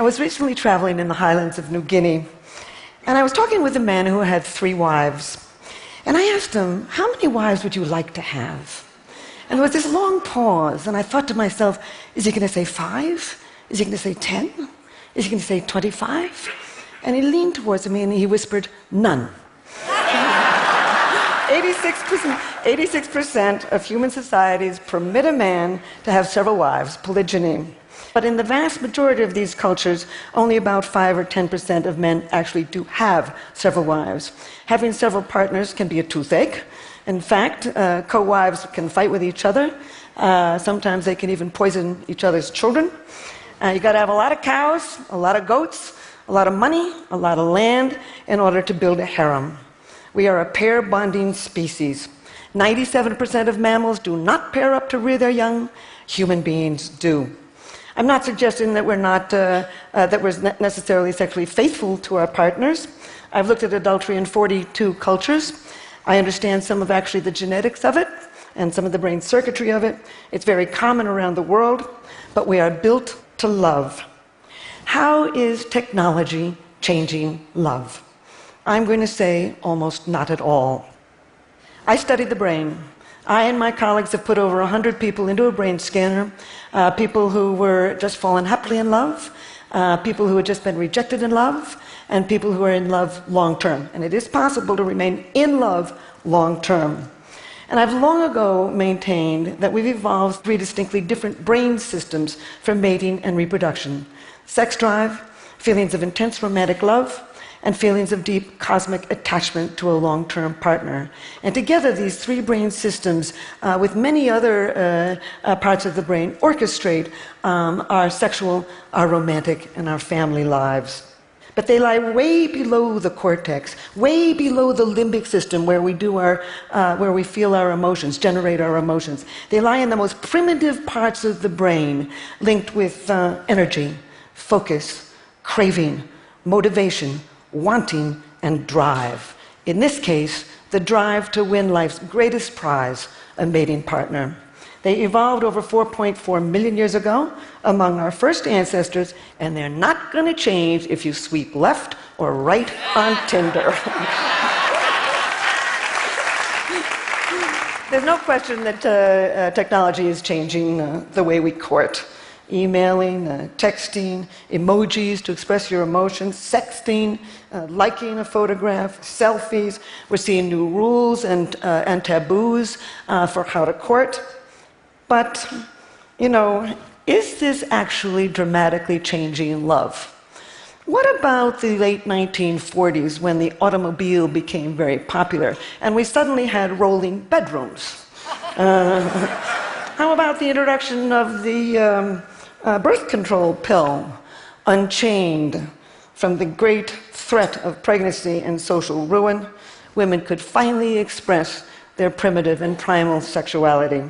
was recently traveling in the highlands of New Guinea, and I was talking with a man who had 3 wives. And I asked him, how many wives would you like to have? And there was this long pause, and I thought to myself, is he going to say 5? Is he going to say 10? Is he going to say 25? And he leaned towards me and he whispered, none. 86% of human societies permit a man to have several wives, polygyny. But in the vast majority of these cultures, only about 5 or 10% of men actually do have several wives. Having several partners can be a toothache. In fact, co-wives can fight with each other. Sometimes they can even poison each other's children. You got to have a lot of cows, a lot of goats, a lot of money, a lot of land in order to build a harem. We are a pair-bonding species. 97% of mammals do not pair up to rear their young. Human beings do. I'm not suggesting that we're necessarily sexually faithful to our partners. I've looked at adultery in 42 cultures. I understand some of actually the genetics of it and some of the brain circuitry of it. It's very common around the world, but we are built to love. How is technology changing love? I'm going to say almost not at all. I studied the brain. I and my colleagues have put over 100 people into a brain scanner, people who were just fallen happily in love, people who had just been rejected in love, and people who are in love long term. And it is possible to remain in love long term. And I've long ago maintained that we've evolved 3 distinctly different brain systems for mating and reproduction: sex drive, feelings of intense romantic love, and feelings of deep cosmic attachment to a long-term partner. And together, these 3 brain systems, with many other parts of the brain, orchestrate our sexual, our romantic, and our family lives. But they lie way below the cortex, way below the limbic system where we feel our emotions, generate our emotions. They lie in the most primitive parts of the brain, linked with energy, focus, craving, motivation, wanting, and drive. In this case, the drive to win life's greatest prize, a mating partner. They evolved over 4.4 million years ago among our first ancestors, and they're not going to change if you sweep left or right on Tinder. There's no question that technology is changing the way we court. Emailing, texting, emojis to express your emotions, sexting, liking a photograph, selfies. We're seeing new rules and taboos for how to court. But, is this actually dramatically changing love? What about the late 1940s when the automobile became very popular and we suddenly had rolling bedrooms? How about the introduction of the birth control pill, unchained from the great threat of pregnancy and social ruin? Women could finally express their primitive and primal sexuality.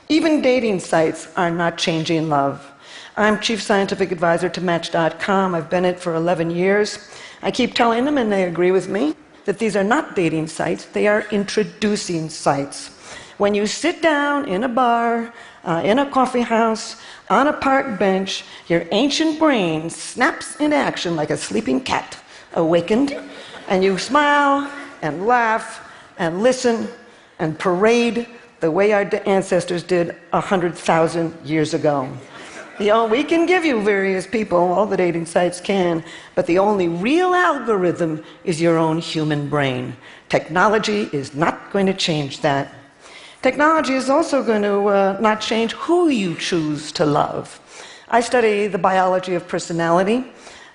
Even dating sites are not changing love. I'm chief scientific advisor to Match.com. I've been it for 11 years. I keep telling them, and they agree with me, that these are not dating sites, they are introducing sites. When you sit down in a bar, in a coffee house, on a park bench, your ancient brain snaps into action like a sleeping cat, awakened, and you smile and laugh and listen and parade the way our ancestors did 100,000 years ago. We can give you various people, all the dating sites can, but the only real algorithm is your own human brain. Technology is not going to change that. Technology is also going to not change who you choose to love. I study the biology of personality,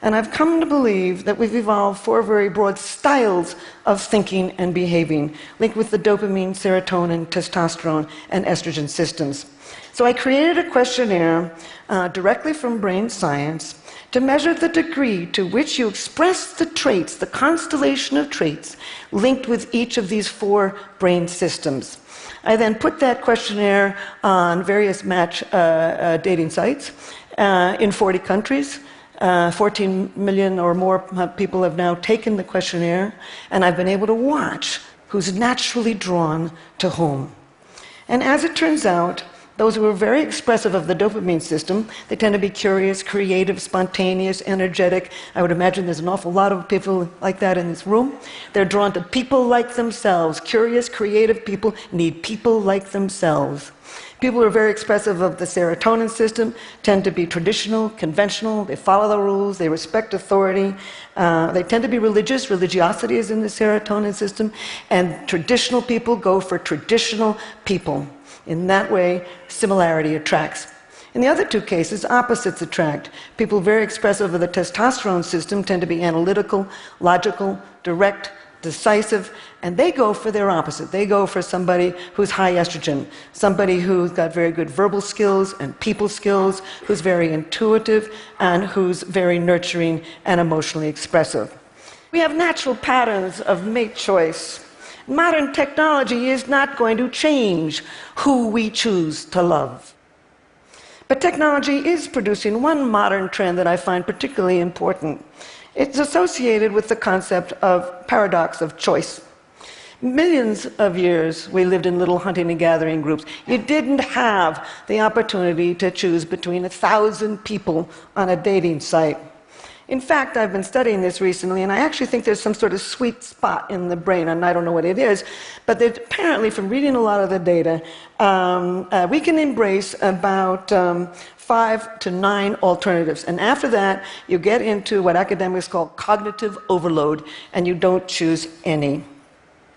and I've come to believe that we've evolved 4 very broad styles of thinking and behaving, linked with the dopamine, serotonin, testosterone, and estrogen systems. So I created a questionnaire directly from brain science to measure the degree to which you express the traits, the constellation of traits, linked with each of these 4 brain systems. I then put that questionnaire on various match dating sites in 40 countries. 14 million or more people have now taken the questionnaire, and I've been able to watch who's naturally drawn to whom. And as it turns out, Those who are very expressive of the dopamine system, they tend to be curious, creative, spontaneous, energetic. I would imagine there's an awful lot of people like that in this room. They're drawn to people like themselves. Curious, creative people need people like themselves. People who are very expressive of the serotonin system tend to be traditional, conventional. They follow the rules. They respect authority. They tend to be religious. Religiosity is in the serotonin system. And traditional people go for traditional people. In that way, similarity attracts. In the other two cases, opposites attract. People very expressive of the testosterone system tend to be analytical, logical, direct, decisive, and they go for their opposite. They go for somebody who's high estrogen, somebody who's got very good verbal skills and people skills, who's very intuitive, and who's very nurturing and emotionally expressive. We have natural patterns of mate choice. Modern technology is not going to change who we choose to love. But technology is producing one modern trend that I find particularly important. It's associated with the concept of paradox of choice. Millions of years we lived in little hunting and gathering groups. You didn't have the opportunity to choose between 1,000 people on a dating site. In fact, I've been studying this recently, and I actually think there's some sort of sweet spot in the brain, and I don't know what it is, but apparently, from reading a lot of the data, we can embrace about 5 to 9 alternatives. And after that, you get into what academics call cognitive overload, and you don't choose any.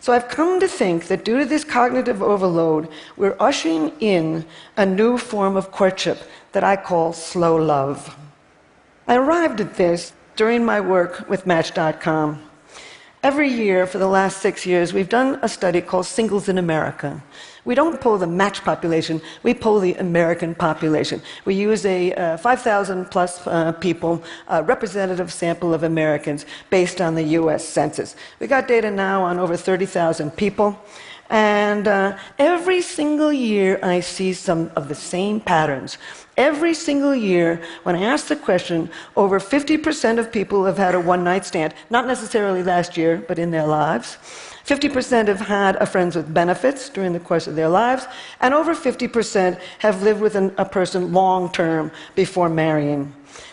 So I've come to think that due to this cognitive overload, we're ushering in a new form of courtship that I call slow love. I arrived at this during my work with Match.com. Every year for the last 6 years, we've done a study called Singles in America. We don't poll the Match population, we poll the American population. We use a 5,000 plus people, representative sample of Americans based on the US Census. We got data now on over 30,000 people. And every single year I see some of the same patterns. Every single year, when I ask the question, over 50% of people have had a one-night stand, not necessarily last year, but in their lives. 50% have had a friends with benefits during the course of their lives, and over 50% have lived with a person long-term before marrying.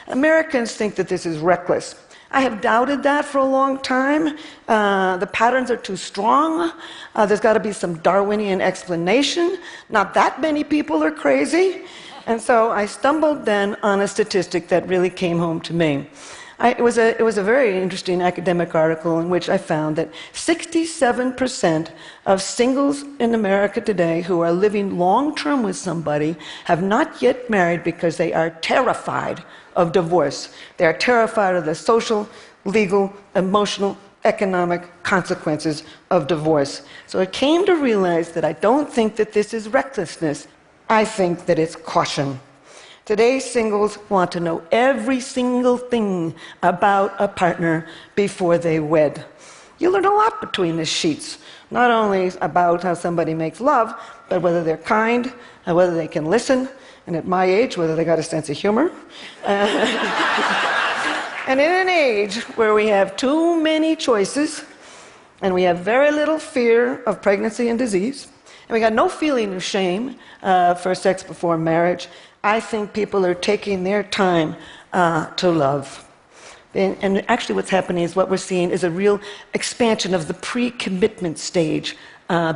Americans think that this is reckless. I have doubted that for a long time. The patterns are too strong. There's got to be some Darwinian explanation. Not that many people are crazy. And so I stumbled then on a statistic that really came home to me. It was a very interesting academic article in which I found that 67% of singles in America today who are living long-term with somebody have not yet married because they are terrified of divorce. They are terrified of the social, legal, emotional, economic consequences of divorce. So I came to realize that I don't think that this is recklessness. I think that it's caution. Today's singles want to know every single thing about a partner before they wed. You learn a lot between the sheets, not only about how somebody makes love, but whether they're kind, and whether they can listen, and at my age, whether they got a sense of humor. And in an age where we have too many choices, and we have very little fear of pregnancy and disease, and we got no feeling of shame for sex before marriage, I think people are taking their time to love. And actually what's happening is what we're seeing is a real expansion of the pre-commitment stage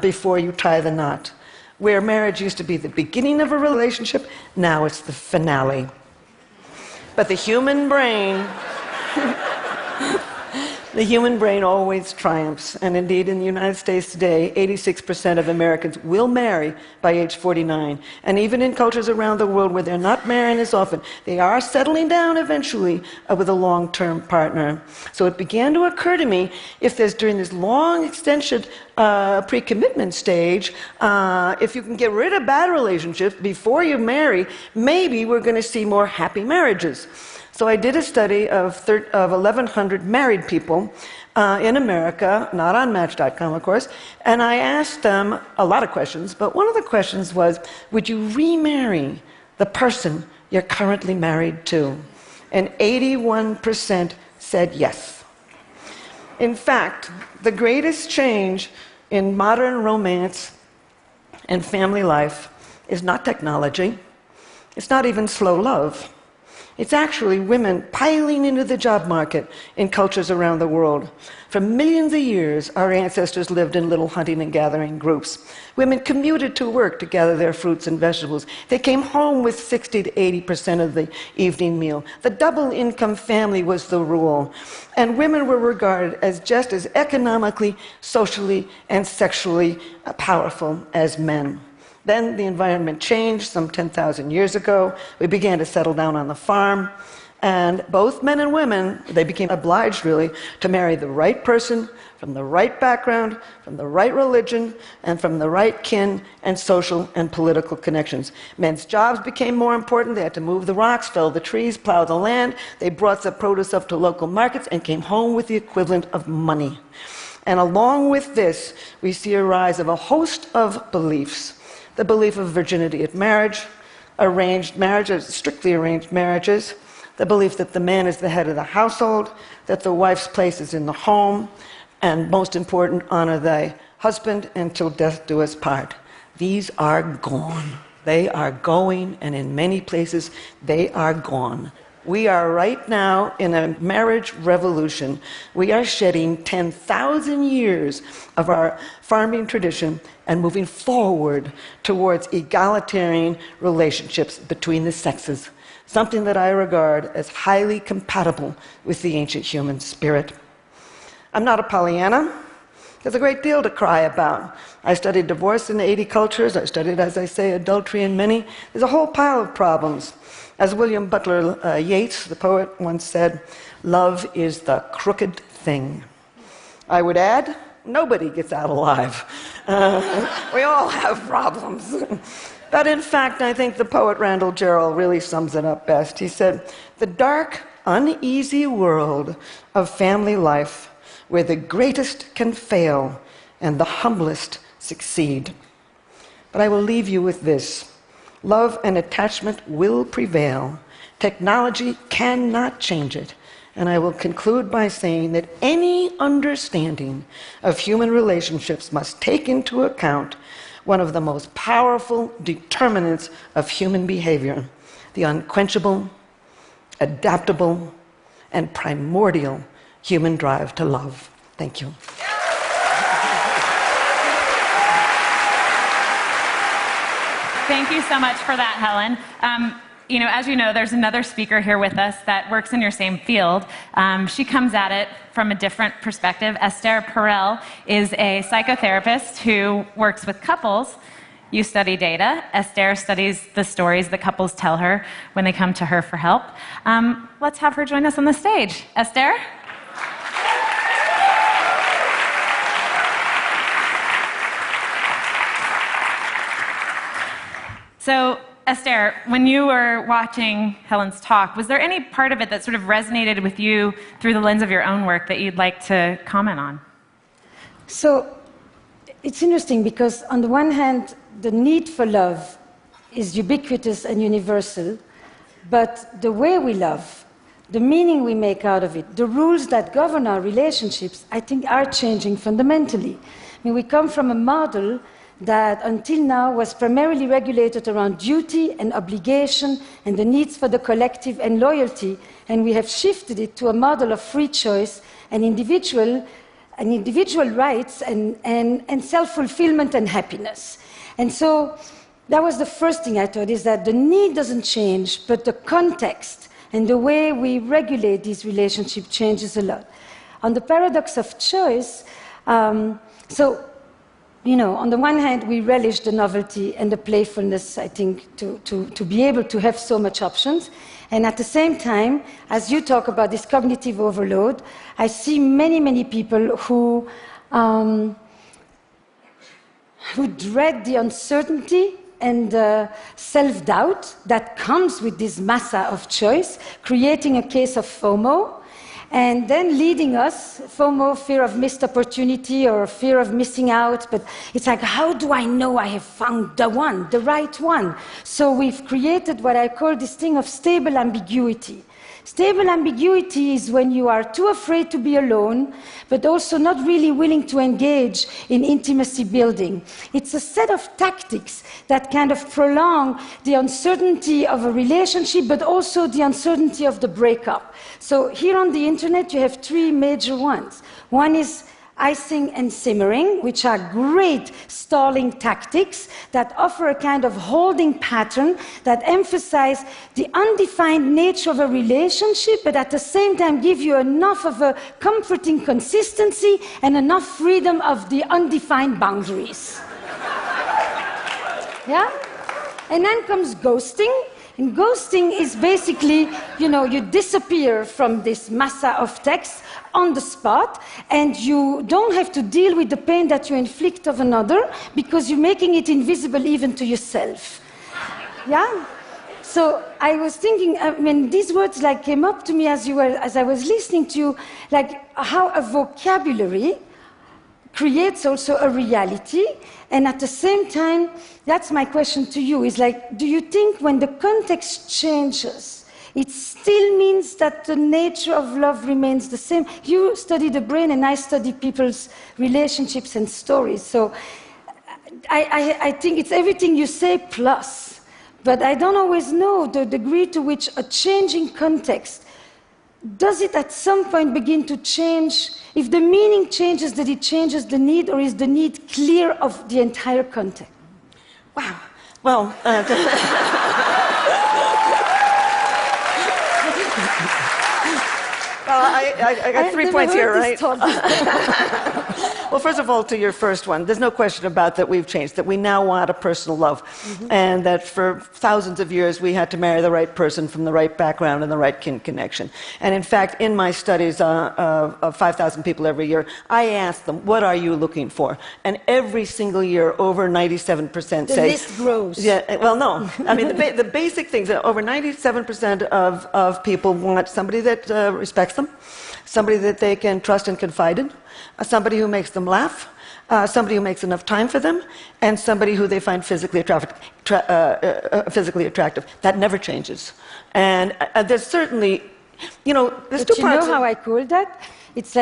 before you tie the knot. Where marriage used to be the beginning of a relationship, now it's the finale. But the human brain... The human brain always triumphs, and indeed in the United States today, 86% of Americans will marry by age 49. And even in cultures around the world where they're not marrying as often, they are settling down eventually with a long-term partner. So it began to occur to me, if there's during this long extension pre-commitment stage, if you can get rid of bad relationships before you marry, maybe we're going to see more happy marriages. So I did a study of 1,100 married people in America, not on Match.com, of course, and I asked them a lot of questions, but one of the questions was, would you remarry the person you're currently married to? And 81% said yes. In fact, the greatest change in modern romance and family life is not technology. It's not even slow love. It's actually women piling into the job market in cultures around the world. For millions of years, our ancestors lived in little hunting and gathering groups. Women commuted to work to gather their fruits and vegetables. They came home with 60 to 80% of the evening meal. The double-income family was the rule. And women were regarded as just as economically, socially, and sexually powerful as men. Then the environment changed some 10,000 years ago. We began to settle down on the farm. And both men and women, they became obliged, really, to marry the right person, from the right background, from the right religion, and from the right kin and social and political connections. Men's jobs became more important. They had to move the rocks, fell the trees, plow the land. They brought the produce up to local markets and came home with the equivalent of money. And along with this, we see a rise of a host of beliefs. The belief of virginity at marriage, arranged marriages, strictly arranged marriages, the belief that the man is the head of the household, that the wife's place is in the home, and most important, honor thy husband until death do us part. These are gone. They are going, and in many places, they are gone. We are right now in a marriage revolution. We are shedding 10,000 years of our farming tradition and moving forward towards egalitarian relationships between the sexes, something that I regard as highly compatible with the ancient human spirit. I'm not a Pollyanna. There's a great deal to cry about. I studied divorce in 80 cultures. I studied, as I say, adultery in many. There's a whole pile of problems. As William Butler Yeats, the poet, once said, love is the crooked thing. I would add, nobody gets out alive. We all have problems. But in fact, I think the poet Randall Jarrell really sums it up best. He said, the dark, uneasy world of family life where the greatest can fail and the humblest succeed. But I will leave you with this. Love and attachment will prevail. Technology cannot change it. And I will conclude by saying that any understanding of human relationships must take into account one of the most powerful determinants of human behavior, the unquenchable, adaptable, and primordial human drive to love. Thank you. Thank you so much for that, Helen. As you know, there's another speaker here with us that works in your same field. She comes at it from a different perspective. Esther Perel is a psychotherapist who works with couples. You study data. Esther studies the stories that couples tell her when they come to her for help. Let's have her join us on the stage. Esther? So, Esther, when you were watching Helen's talk, was there any part of it that sort of resonated with you through the lens of your own work that you'd like to comment on? So, it's interesting because on the one hand, the need for love is ubiquitous and universal, but the way we love, the meaning we make out of it, the rules that govern our relationships, I think are changing fundamentally. I mean, we come from a model that until now was primarily regulated around duty and obligation and the needs for the collective and loyalty, and we have shifted it to a model of free choice and individual rights and self-fulfillment and happiness. And so that was the first thing I thought, is that the need doesn't change, but the context and the way we regulate these relationships changes a lot. On the paradox of choice, on the one hand, we relish the novelty and the playfulness, I think, to be able to have so much options. And at the same time, as you talk about this cognitive overload, I see many, many people who dread the uncertainty and self-doubt that comes with this massa of choice, creating a case of FOMO, and then leading us, FOMO, fear of missed opportunity or fear of missing out, but it's like, how do I know I have found the one, the right one? So we've created what I call this thing of stable ambiguity. Stable ambiguity is when you are too afraid to be alone, but also not really willing to engage in intimacy building. It's a set of tactics that kind of prolong the uncertainty of a relationship, but also the uncertainty of the breakup. So here on the internet, you have three major ones. One is icing and simmering, which are great stalling tactics that offer a kind of holding pattern that emphasize the undefined nature of a relationship, but at the same time give you enough of a comforting consistency and enough freedom of the undefined boundaries. Yeah? And then comes ghosting. And ghosting is basically, you disappear from this massa of text on the spot, and you don't have to deal with the pain that you inflict of another because you're making it invisible even to yourself. Yeah? So I was thinking, these words came up to me as I was listening to you, how a vocabulary creates also a reality, and at the same time, that's my question to you, is do you think when the context changes, it still means that the nature of love remains the same? You study the brain and I study people's relationships and stories, so I think it's everything you say plus, but I don't always know the degree to which a changing context, does it at some point begin to change? If the meaning changes, that it changes the need, or is the need clear of the entire context? Wow. Well, I got 3 points here, right? Well, first of all, to your first one, there's no question about that we've changed, that we now want a personal love, and that for thousands of years we had to marry the right person from the right background and the right kin connection. And in fact, in my studies of 5,000 people every year, I ask them, what are you looking for? And every single year, over 97% say... The list grows. Yeah, well, no. I mean, the basic things, over 97% of people want somebody that respects them, somebody that they can trust and confide in, somebody who makes them laugh, somebody who makes enough time for them, and somebody who they find physically attractive. That never changes. And there's certainly, there's two parts. But you know how I call that? It's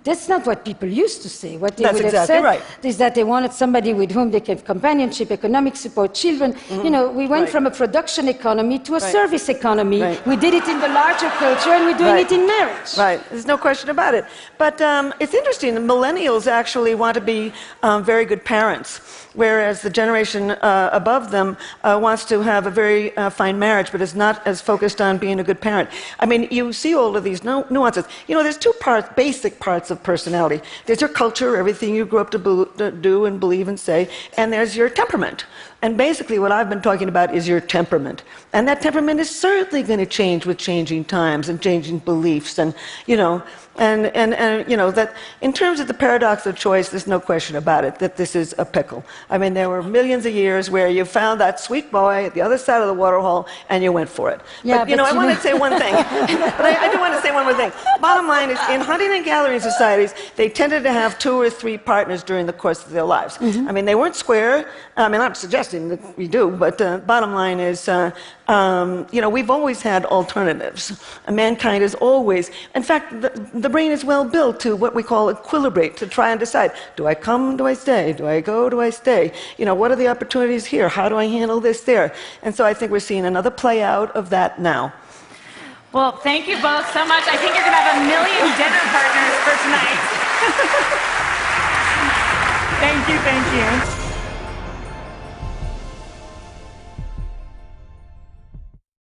that's not what people used to say. What they would have said is that they wanted somebody with whom they can have companionship, economic support, children. We went from a production economy to a service economy. We did it in the larger culture, and we're doing it in marriage. Right, there's no question about it. But it's interesting, the millennials actually want to be very good parents, whereas the generation above them wants to have a very fine marriage, but is not as focused on being a good parent. I mean, you see all of these nuances. There's two basic parts of personality. There's your culture, everything you grew up to do and believe and say, and there's your temperament. And basically what I've been talking about is your temperament. And that temperament is certainly going to change with changing times and changing beliefs, and that in terms of the paradox of choice, there's no question about it, that this is a pickle. I mean, there were millions of years where you found that sweet boy at the other side of the waterhole and you went for it. Yeah, but I want to say one thing. But I do want to say one more thing. Bottom line is, in hunting and gathering societies, they tended to have 2 or 3 partners during the course of their lives. I mean, they weren't square. I mean, I'm suggesting that we do, but bottom line is, we've always had alternatives. Mankind is always, in fact, the brain is well built to what we call equilibrate, to try and decide, do I come, do I stay? Do I go, do I stay? What are the opportunities here? How do I handle this there? And so I think we're seeing another play out of that now. Well, thank you both so much. I think you're going to have a million dinner partners for tonight. Thank you, thank you.